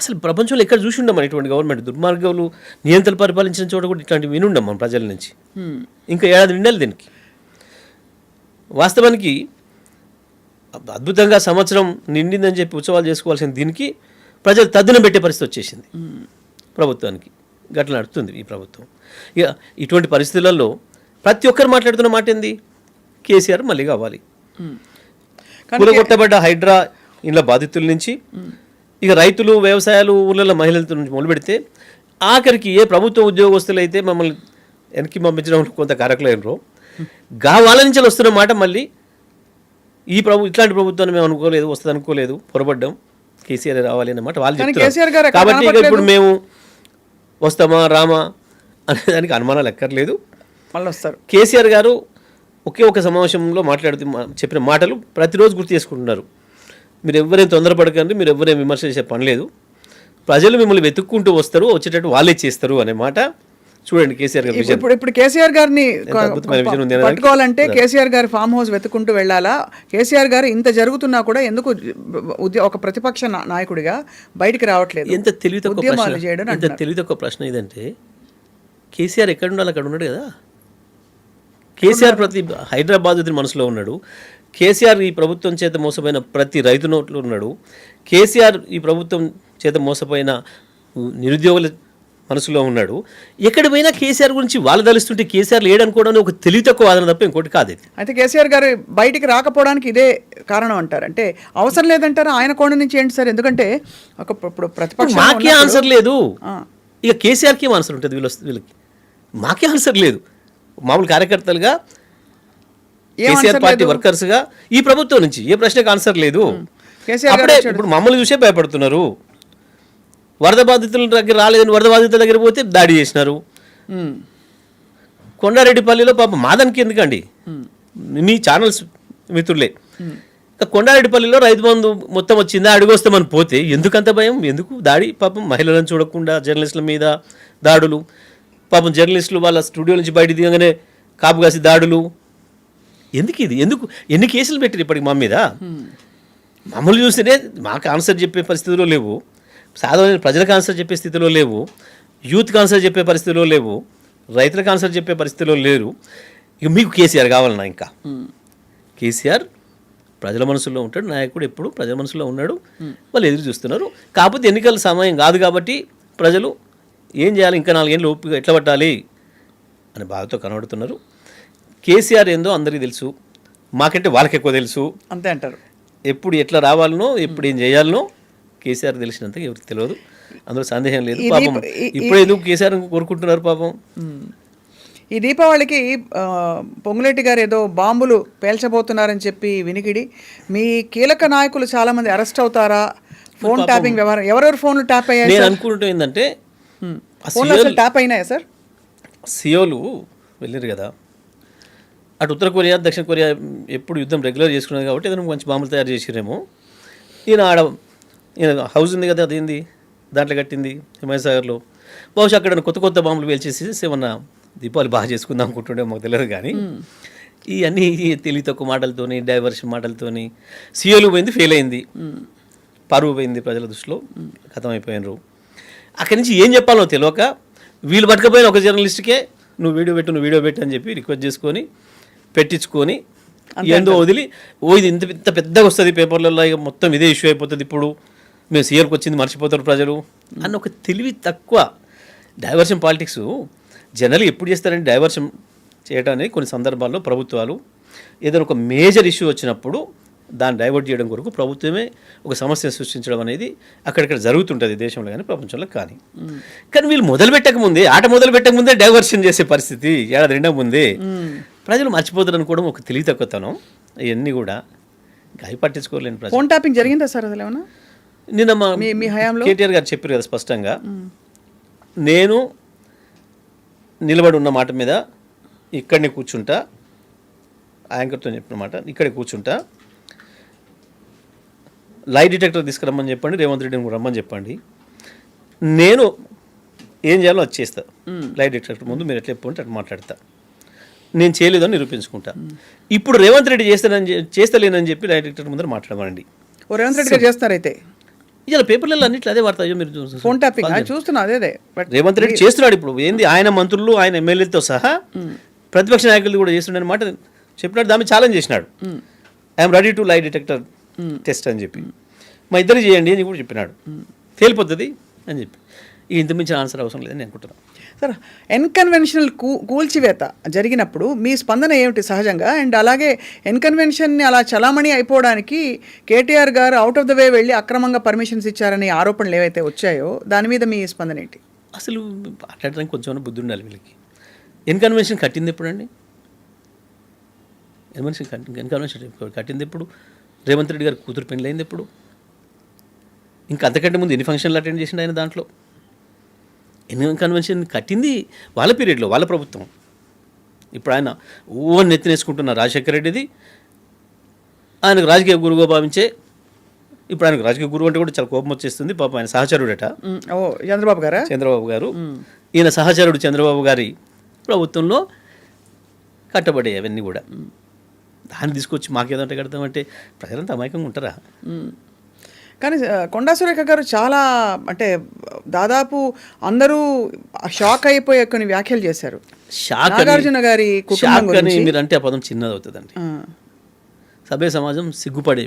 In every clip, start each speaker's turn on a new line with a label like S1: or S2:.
S1: అసలు ప్రపంచంలో ఎక్కడ చూసి ఉండం ఇటువంటి గవర్నమెంట్ దుర్మార్గాలు నియంత్రణ పరిపాలించిన చోట కూడా ఇట్లాంటివి వినుండం మనం ప్రజల నుంచి. ఇంకా ఏడాది నిండాలి దీనికి. వాస్తవానికి అద్భుతంగా సంవత్సరం నిండిందని చెప్పి ఉత్సవాలు చేసుకోవాల్సిన దీనికి ప్రజలు తద్దున పెట్టే పరిస్థితి వచ్చేసింది ప్రభుత్వానికి. గట్ల నడుస్తుంది ఈ ప్రభుత్వం. ఇక ఇటువంటి పరిస్థితులలో ప్రతి ఒక్కరు మాట్లాడుతున్న మాట ఏంది, కేసీఆర్ మళ్ళీ కావాలి. కూలగొట్టబడ్డ హైడ్రా ఇళ్ళ బాధితుల నుంచి, ఇక రైతులు, వ్యవసాయాలు, ఊళ్ళలో మహిళలతో నుంచి మొదలు పెడితే ఆఖరికి ఏ ప్రభుత్వ ఉద్యోగస్తులు అయితే మమ్మల్ని వెనక్కి పంపించడం కొంత కారకులైనరో వాళ్ళ నుంచి వస్తున్న మాట మళ్ళీ ఇట్లాంటి ప్రభుత్వాన్ని మేము అనుకోలేదు, వస్తుంది అనుకోలేదు, పొరపడ్డాం, కేసీఆర్ రావాలి అన్నమాట వాళ్ళు చెప్తున్నారు. కాబట్టి ఇక ఇప్పుడు మేము వస్తామా రామా అనే దానికి అనుమానాలు ఎక్కర్లేదు,
S2: మళ్ళీ వస్తారు.
S1: కేసీఆర్ గారు ఒకే ఒక సమావేశంలో మాట్లాడుతూ చెప్పిన మాటలు ప్రతిరోజు గుర్తు చేసుకుంటున్నారు. మీరు ఎవరేం తొందరపడకండి, మీరు ఎవరేం విమర్శ చేసే పని లేదు, ప్రజలు మిమ్మల్ని వెతుక్కుంటూ వస్తారు, వచ్చేటట్టు వాళ్ళే చేస్తారు అనే మాట చూడండి. కేసీఆర్ గారు
S2: ఇప్పుడు కేసీఆర్ గారిని పట్టుకోవాలంటే కేసీఆర్ గారి ఫామ్ హౌస్ వెతుక్కుంటూ వెళ్ళాలా? కేసీఆర్ గారు ఇంత జరుగుతున్నా కూడా ఎందుకు ఒక ప్రతిపక్ష నాయకుడిగా బయటికి రావట్లేదు?
S1: ఎంత తెలివితక్కువ ప్రశ్న ఇదంటే, కేసీఆర్ ఎక్కడ ఉండాలి అక్కడ ఉన్నాడు కదా. కేసీఆర్ ప్రతి హైదరాబాద్ మనసులో ఉన్నాడు. కేసీఆర్ ఈ ప్రభుత్వం చేత మోసపోయిన ప్రతి రైతు నోట్లో ఉన్నాడు. కేసీఆర్ ఈ ప్రభుత్వం చేత మోసపోయిన నిరుద్యోగుల మనసులో ఉన్నాడు. ఎక్కడ పోయినా కేసీఆర్ గురించి వాళ్ళు తలుస్తుంటే కేసీఆర్ లేడనుకోవడం ఒక తెలివి తక్కువ వాదన తప్ప ఇంకోటి కాదు.
S2: అయితే కేసీఆర్ గారు బయటికి రాకపోవడానికి ఇదే కారణం అంటారు? అంటే అవసరం లేదంటారా ఆయన కోణం నుంచి? ఏంటి సార్, ఎందుకంటే ఇప్పుడు ప్రతిపక్షం
S1: మాకే ఆన్సర్ లేదు, ఇక కేసీఆర్కి ఏం ఆన్సర్ ఉంటుంది? వీళ్ళకి మాకే ఆన్సర్ లేదు. మామూలు కార్యకర్తలుగా, కేసీఆర్ పార్టీ వర్కర్స్గా ఈ ప్రభుత్వం నుంచి ఏ ప్రశ్నకు ఆన్సర్ లేదు. అప్పుడే ఇప్పుడు మమ్మల్ని చూసే భయపడుతున్నారు. వరద బాధితుల దగ్గర రాలేదని వరద బాధితుల దగ్గర పోతే దాడి చేసినారు. కొండారెడ్డిపల్లిలో పాపం మాదన్కి ఎందుకండి, మీ ఛానల్స్ మిత్రులే, కొండారెడ్డిపల్లిలో రైతు బంధు మొత్తం వచ్చిందా అడుగొస్తామని పోతే ఎందుకంత భయం, ఎందుకు దాడి? పాపం మహిళలను చూడకుండా జర్నలిస్టుల మీద దాడులు, పాపం జర్నలిస్టులు వాళ్ళ స్టూడియో నుంచి బయట దిగగానే కాపు కాసి దాడులు. ఎందుకు ఇది? ఎందుకు ఎన్ని కేసులు పెట్టారు ఇప్పటికి మా మీద? మమ్మల్ని చూస్తేనే మాకు ఆన్సర్ చెప్పే పరిస్థితిలో లేవు, సాధారణ ప్రజలకు ఆన్సర్ చెప్పే స్థితిలో లేవు, యూత్కి ఆన్సర్ చెప్పే పరిస్థితిలో లేవు, రైతులకు ఆన్సర్ చెప్పే పరిస్థితిలో లేరు. ఇక మీకు కేసీఆర్ కావాలన్నా? ఇంకా కేసీఆర్ ప్రజల మనసులో ఉంటాడు, నాయకుడు ఎప్పుడు ప్రజల మనసులో ఉన్నాడు, వాళ్ళు ఎదురు చూస్తున్నారు. కాకపోతే ఎన్నికల సమయం కాదు కాబట్టి ప్రజలు ఏం చేయాలి, ఇంకా 4 ఏళ్ళు ఓపిక ఎట్లా పట్టాలి అని బాధతో కనబడుతున్నారు. కేసీఆర్ ఏందో అందరికీ తెలుసు, మాకంటే వాళ్ళకి ఎక్కువ తెలుసు
S2: అంతే అంటారు.
S1: ఎప్పుడు ఎట్లా రావాలనో, ఎప్పుడు ఏం చేయాలనో కేసీఆర్ తెలిసినంత ఎవరికి తెలియదు, అందులో సందేహం లేదు. పాపం ఇప్పుడు ఎందుకు కేసీఆర్ కోరుకుంటున్నారు పాపం.
S2: ఈ దీపావళికి పొంగులేటి గారు ఏదో బాంబులు పేల్చబోతున్నారని చెప్పి వినికిడి, మీ కీలక నాయకులు చాలామంది అరెస్ట్ అవుతారా? ఫోన్ ట్యాపింగ్ వ్యవహారం, ఎవరెవరు ఫోన్లు ట్యాప్ అయ్యాయి?
S1: నేను అనుకుంటూ ఏంటంటే
S2: ట్యాప్ అయినాయా సార్?
S1: సియోలు వెళ్ళారు కదా, అటు ఉత్తర కొరియా, దక్షిణ కొరియా ఎప్పుడు యుద్ధం రెగ్యులర్ చేసుకున్నది కాబట్టి ఏదైనా మంచి బాంబులు తయారు చేసిరేమో. ఈయన హౌస్ ఉంది కదా, అదేంది దాంట్లో కట్టింది హిమాయసాగర్లో, బహుశా అక్కడ కొత్త బాంబులు పేల్చేసి ఏమన్నా దీపావళి బాగా చేసుకుందాం అనుకుంటుండే మాకు తెలియదు. కానీ ఇవన్నీ తెలివి తక్కువ మాటలతోని, డైవర్షన్ మాటలతోని సియోలు పోయింది, ఫెయిల్ అయింది, పరువు పోయింది ప్రజల దృష్టిలో, ఖతమైపోయినరు. అక్కడి నుంచి ఏం చెప్పాలో తెలియక వీళ్ళు పట్టుకపోయిన ఒక జర్నలిస్ట్కే నువ్వు వీడియో పెట్టు అని చెప్పి రిక్వెస్ట్ చేసుకొని పెట్టించుకొని ఏందో వదిలి, ఇది ఇంత పెద్దగా వస్తుంది పేపర్లలో, ఇక మొత్తం ఇదే ఇష్యూ అయిపోతుంది, ఇప్పుడు మేము సీఎల్కి వచ్చింది మర్చిపోతారు ప్రజలు అన్న ఒక తెలివి తక్కువ డైవర్షన్ పాలిటిక్స్. జనరల్గా ఎప్పుడు చేస్తారంటే డైవర్షన్ చేయడానికి కొన్ని సందర్భాల్లో ప్రభుత్వాలు ఏదైనా ఒక మేజర్ ఇష్యూ వచ్చినప్పుడు దాన్ని డైవర్ట్ చేయడం కొరకు ప్రభుత్వమే ఒక సమస్యను సృష్టించడం అనేది అక్కడిక్కడ జరుగుతుంటుంది దేశంలో కానీ ప్రపంచంలో కానీ. కానీ వీళ్ళు ఆట మొదలు పెట్టకముందే డైవర్షన్ చేసే పరిస్థితి ఏడాది రెండో ముందే ప్రజలు మర్చిపోతారు అనుకోవడం ఒక తెలివి తక్కువతనం. ఇవన్నీ కూడా గాయ పట్టించుకోలేని ప్రజలు.
S2: ఫోన్ ట్యాపింగ్ జరిగిందా సార్? అసలు ఏమన్నా
S1: నిన్న మీ హయాంలో కేటీఆర్ గారు చెప్పారు కదా స్పష్టంగా, నేను నిలబడి ఉన్న మాట మీద ఇక్కడనే కూర్చుంటా, యాంకర్తో చెప్పిన మాట ఇక్కడే కూర్చుంటా, లై డిటెక్టర్ తీసుకురమ్మని చెప్పండి, రేవంత్ రెడ్డిని రమ్మని చెప్పండి, నేను ఏం చేయాలో అది చేస్తా, లై డిటెక్టర్ ముందు మీరు ఎట్లా చెప్పండి అట్లా మాట్లాడతా, నేను చేయలేదని నిరూపించుకుంటా. ఇప్పుడు రేవంత్ రెడ్డి చేస్తలేనని చెప్పి లై డిటెక్టర్ ముందర మాట్లాడమండి.
S2: రేవంత్ రెడ్డి గారు చేస్తారైతే
S1: ఇలా పేపర్లలో అన్నిట్లో అదే వార్త. అయ్యో మీరు
S2: ఫోన్ ట్యాపింగ్ చూస్తున్నా అదే. బట్
S1: రేవంత్ రెడ్డి చేస్తున్నాడు ఇప్పుడు. ఏంది ఆయన మంత్రులు ఆయన ఎమ్మెల్యేలతో సహా ప్రతిపక్ష నాయకులు కూడా చేస్తున్నాడు మాట చెప్పినాడు. దాన్ని ఛాలెంజ్ చేసినాడు. I'm ready to lie detector test అని చెప్పి, మా ఇద్దరు చేయండి అని కూడా చెప్పినాడు. తేలిపోతుంది అని చెప్పి ఇంతమించిన ఆన్సర్ అవసరం లేదని అనుకుంటున్నాను.
S2: సార్, ఎన్కన్వెన్షనల్ కూల్చివేత జరిగినప్పుడు మీ స్పందన ఏమిటి సహజంగా? అండ్ అలాగే ఎన్కన్వెన్షన్ని అలా చలామణి అయిపోవడానికి కేటీఆర్ గారు అవుట్ ఆఫ్ ద వే వెళ్ళి అక్రమంగా పర్మిషన్స్ ఇచ్చారని ఆరోపణలు ఏవైతే వచ్చాయో దాని మీద మీ స్పందన ఏంటి?
S1: అసలు మాట్లాడడానికి కొంచెం బుద్ధి ఉండాలి వీళ్ళకి. ఎన్కన్వెన్షన్ కట్టింది ఎప్పుడండి? ఎన్కన్వెన్షన్ కట్టింది ఎప్పుడు? రేవంత్ రెడ్డి గారి కూతురు పెళ్ళైంది ఎప్పుడు? ఇంకా అంతకంటే ముందు ఎన్ని ఫంక్షన్లు అటెండ్ చేసిండు ఆయన దాంట్లో? కన్వెన్షన్ కట్టింది వాళ్ళ పీరియడ్లో, వాళ్ళ ప్రభుత్వం. ఇప్పుడు ఆయన నెత్తినేసుకుంటున్న రాజశేఖర రెడ్డిది ఆయనకు రాజకీయ గురువుగా భావించే, ఇప్పుడు ఆయనకు రాజకీయ గురువు అంటే కూడా చాలా కోపం వచ్చేస్తుంది. పాపం ఆయన సహచరుడట చంద్రబాబు గారు. ఈయన సహచరుడు చంద్రబాబు గారి ప్రభుత్వంలో కట్టబడే అవన్నీ కూడా దాన్ని తీసుకొచ్చి మాకేదంటే కడతామంటే ప్రజలంతా అమాయకంగా ఉంటారా?
S2: కానీ కొండా సురేఖ గారు చాలా అంటే దాదాపు అందరూ షాక్ అయిపోయే కొన్ని వ్యాఖ్యలు చేశారు. నాగార్జున గారి కుటుంబం గురించి
S1: మీరు అంటే ఆ పదం చిన్నది అవుతుందండి. సభ్య సమాజం సిగ్గుపడే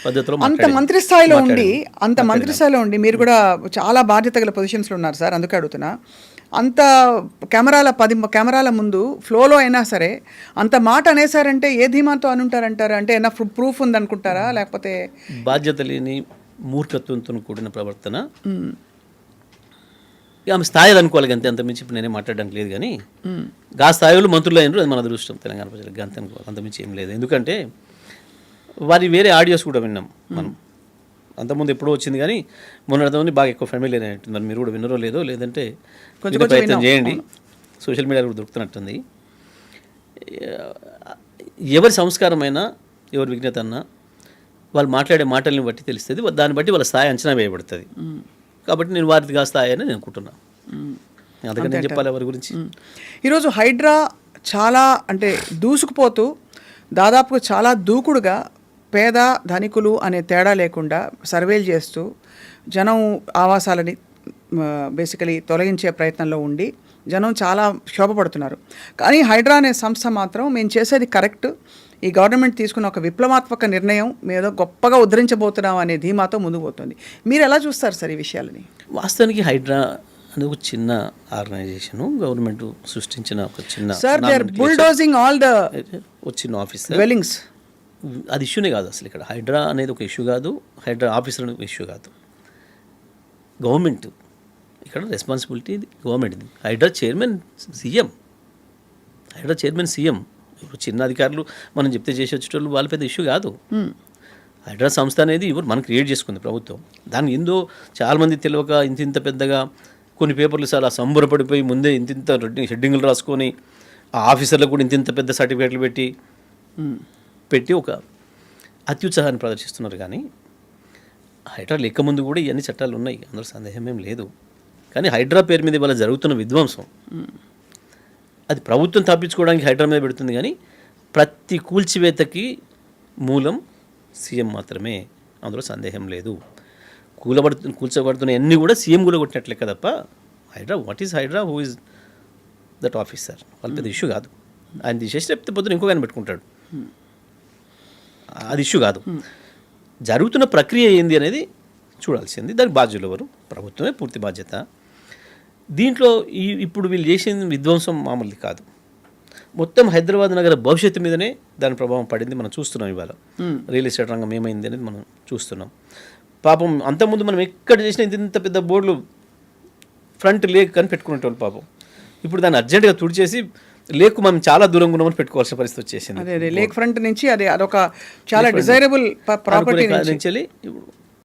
S1: పద్ధతిలో
S2: అంత మంత్రి స్థాయిలో ఉండి మీరు కూడా చాలా బాధ్యత గల పొజిషన్స్లో ఉన్నారు సార్. అందుకే అడుగుతున్నా. అంత కెమెరాల కెమెరాల ముందు ఫ్లోలో అయినా సరే అంత మాట అనేసారంటే ఏ ధీమాతో అనుంటారంటారా? అంటే ఏమన్నా ప్రూఫ్ ఉందనుకుంటారా? లేకపోతే
S1: బాధ్యత లేని మూర్ఖత్వంతో కూడిన ప్రవర్తన. ఆమె స్థాయిలు అనుకోవాలి అంతే, అంతమించి ఇప్పుడు నేనే మాట్లాడడానికి లేదు. కానీ గా స్థాయిలో మంత్రులు అయినారు, అది మన అదృష్టం తెలంగాణ ప్రజలకు. అంతే అనుకోవాలి, అంతమించి ఏం లేదు. ఎందుకంటే వారి వేరే ఆడియోస్ కూడా విన్నాం మనం. అంతకుముందు ఎప్పుడో వచ్చింది కానీ మొన్నటితో బాగా ఎక్కువ ఫ్యామిలీ అయినట్టుంది. మీరు కూడా వినరో లేదో, లేదంటే కొంచెం ప్రయత్నం చేయండి. సోషల్ మీడియాలో కూడా దొరుకుతున్నట్టుంది. ఎవరి సంస్కారమైనా ఎవరి విజ్ఞత అన్నా వాళ్ళు మాట్లాడే మాటల్ని బట్టి తెలుస్తుంది. దాన్ని బట్టి వాళ్ళ స్థాయి అంచనా వేయబడుతుంది. కాబట్టి నేను వారిదిగా స్థాయి అని నేను అనుకుంటున్నాను. అందుకని నేను చెప్పాలి ఎవరి గురించి.
S2: ఈరోజు హైడ్రా చాలా అంటే దూసుకుపోతూ దాదాపుగా చాలా దూకుడుగా పేద ధనికులు అనే తేడా లేకుండా సర్వేలు చేస్తూ జనం ఆవాసాలని బేసికలీ తొలగించే ప్రయత్నంలో ఉండి జనం చాలా క్షోభపడుతున్నారు. కానీ హైడ్రా అనే సంస్థ మాత్రం మేము చేసేది కరెక్ట్, ఈ గవర్నమెంట్ తీసుకున్న ఒక విప్లవాత్మక నిర్ణయం మీద గొప్పగా ఉద్ధరించబోతున్నాం అనే ధీమాతో ముందుకు పోతుంది. మీరు ఎలా చూస్తారు సార్ ఈ విషయాలని?
S1: వాస్తవానికి హైడ్రా అనేది ఒక చిన్న ఆర్గనైజేషన్, గవర్నమెంట్ సృష్టించిన ఒక చిన్న
S2: sir they are bulldozing all the
S1: చిన్న ఆఫీస్
S2: డ్వెల్లింగ్స్.
S1: అది ఇష్యూనే కాదు అసలు. ఇక్కడ హైడ్రా అనేది ఒక ఇష్యూ కాదు, హైడ్రా ఆఫీసర్ అనేది ఒక ఇష్యూ కాదు. గవర్నమెంట్ ఇక్కడ రెస్పాన్సిబిలిటీ గవర్నమెంట్ది. HYDRAA chairman CM. ఇప్పుడు చిన్న అధికారులు మనం చెప్తే చేసి వచ్చేటోళ్ళు వాళ్ళ పెద్ద ఇష్యూ కాదు. హైడ్రా సంస్థ అనేది ఎవరు మనం క్రియేట్ చేసుకుంది ప్రభుత్వం. దాన్ని ఏందో చాలామంది తెలియక ఇంత పెద్దగా కొన్ని పేపర్లు చాలా సంబరపడిపోయి ముందే ఇంత హెడ్డింగ్లు రాసుకొని ఆ ఆఫీసర్లకు కూడా ఇంత పెద్ద సర్టిఫికేట్లు పెట్టి ఒక అత్యుత్సాహాన్ని ప్రదర్శిస్తున్నారు. కానీ హైడ్రా లెక్క ముందు కూడా ఇవన్నీ చట్టాలు ఉన్నాయి, అందులో సందేహం ఏం లేదు. కానీ హైడ్రా పేరు మీద ఇవాళ జరుగుతున్న విధ్వంసం అది ప్రభుత్వం తప్పించుకోవడానికి హైడ్రా మీద పెడుతుంది. కానీ ప్రతి కూల్చివేతకి మూలం సీఎం మాత్రమే, అందులో సందేహం లేదు. కూల్చబడుతున్న అన్నీ కూడా సీఎం కూడా కొట్టినట్లే తప్ప HYDRAA what is HYDRAA, who is that officer వాళ్ళ పెద్ద ఇష్యూ కాదు. ఆయన తీసేసి చెప్తే పొద్దున ఇంకో ఆయన పెట్టుకుంటాడు, అది ఇష్యూ కాదు. జరుగుతున్న ప్రక్రియ ఏంది అనేది చూడాల్సింది. దానికి బాధ్యులు ఎవరు? ప్రభుత్వమే పూర్తి బాధ్యత. దీంట్లో ఇప్పుడు వీళ్ళు చేసిన విధ్వంసం మామూలుది కాదు. మొత్తం హైదరాబాద్ నగర భవిష్యత్తు మీదనే దాని ప్రభావం పడింది. మనం చూస్తున్నాం ఇవాళ రియల్ ఎస్టేట్ రంగం ఏమైంది అనేది మనం చూస్తున్నాం. పాపం అంతకుముందు మనం ఎక్కడ చేసినా ఇంత పెద్ద బోర్డులు ఫ్రంట్ లేక్ అని పెట్టుకునేటోళ్ళు పాపం. ఇప్పుడు దాన్ని అర్జెంటుగా తుడిచేసి లేక్ మనం చాలా దూరంగా ఉన్నామని పెట్టుకోవాల్సిన పరిస్థితి వచ్చేసింది.
S2: లేక్ ఫ్రంట్ నుంచి అదొక చాలా డిజైరబుల్ ప్రాపర్టీ నుంచి
S1: ఇప్పుడు